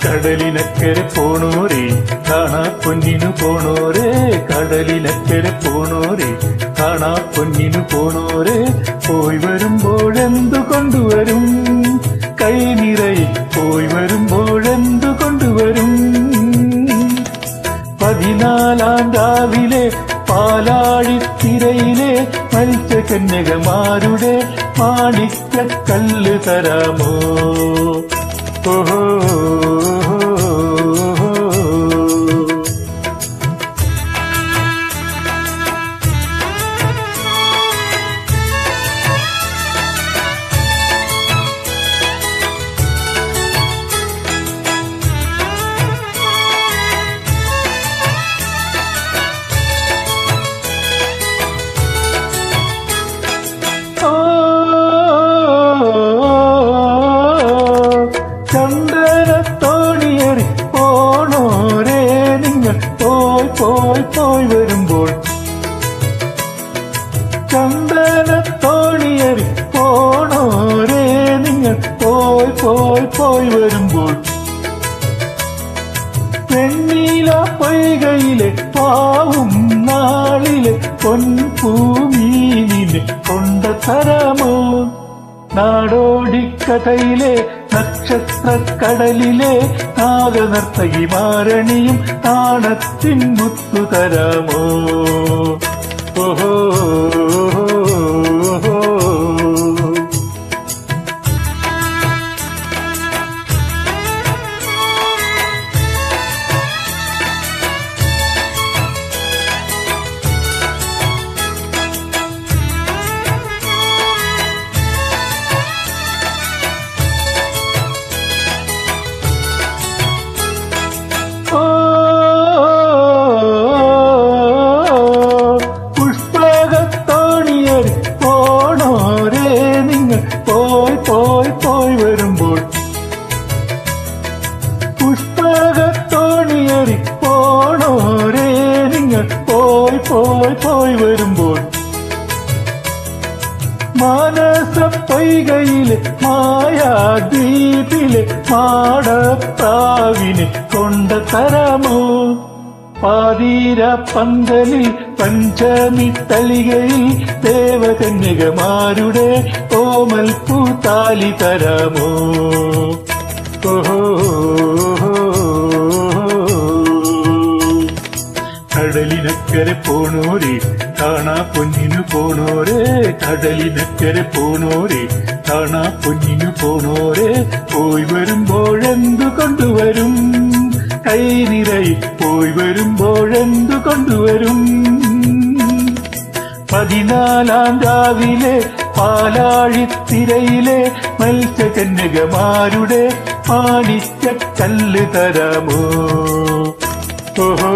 കടലിനക്കരെ പോണോരേ കാണാ പൊന്നിനു പോണോരേ, കടലിനക്കരെ പോണോരേ കാണാ പൊന്നിനു പോണോരേ, പോയി വരുമ്പോഴെന്തു കൊണ്ടുവരും കൈ നിറയെ, പോയി വരുമ്പോഴെന്തു കൊണ്ടുവരും. 14-ാം രാവിലെ പാലാഴിത്തിരയിലെ മത്സ്യകന്യകമാരുടെ മാണിക്യക്കല്ല് തരാമോ? ഓഹോ ചന്ദനത്തോണിയേറി പോണോരേ നിങ്ങൾ പോയി പോയി പോയി വരുമ്പോൾ, ചന്ദനത്തോണിയേറി പോണോരേ നിങ്ങൾ പോയി പോയി പോയി വരുമ്പോൾ, വെണ്ണീല പൊയ്കയിലെ പാവും നാളിലെ പൊൻപൂമീനിനെ കൊണ്ടതരാമോ? നാടോടിക്കഥയിലെ നക്ഷത്രക്കടലിലെ നാഗനർത്തകിമാരണിയും നാണത്തിൻ മുത്തു തരാമോ? ഓഹോ പുഷ്പകത്തോണിയേറി പോണോരേ നിങ്ങൾ പോയി പോയി പോയി വരുമ്പോൾ, പുഷ്പകത്തോണിയേറി പോണോരേ നിങ്ങൾ പോയി പോയി പോയി വരുമ്പോൾ, മാനസ പൊയ്കയിലെ മായാദ്വീപിലെ മാടപ്രാവിനെ കൊണ്ടതരാമോ? പാതീര പന്തലിൽ പഞ്ചമി തളികയിൽ ദേവകന്യകമാരുടെ ഓമൽ പൂത്താലി തരാമോ? ഓഹോ കടലിനക്കരെ പോണോരേ കാണാ പൊന്നിനു പോണോരേ, കടലിനക്കരെ പോണോരേ കാണാ പൊന്നിനു പോണോരേ, പോയി വരുമ്പോഴെന്തു കൊണ്ടുവരും കൈ നിറയെ, പോയി വരുമ്പോഴെന്തു കൊണ്ടുവരും. 14-ാം രാവിലെ പാലാഴിത്തിരയിലെ മത്സ്യകന്യകമാരുടെ മാണിക്യക്കല്ല് തരാമോ? ഓഹോ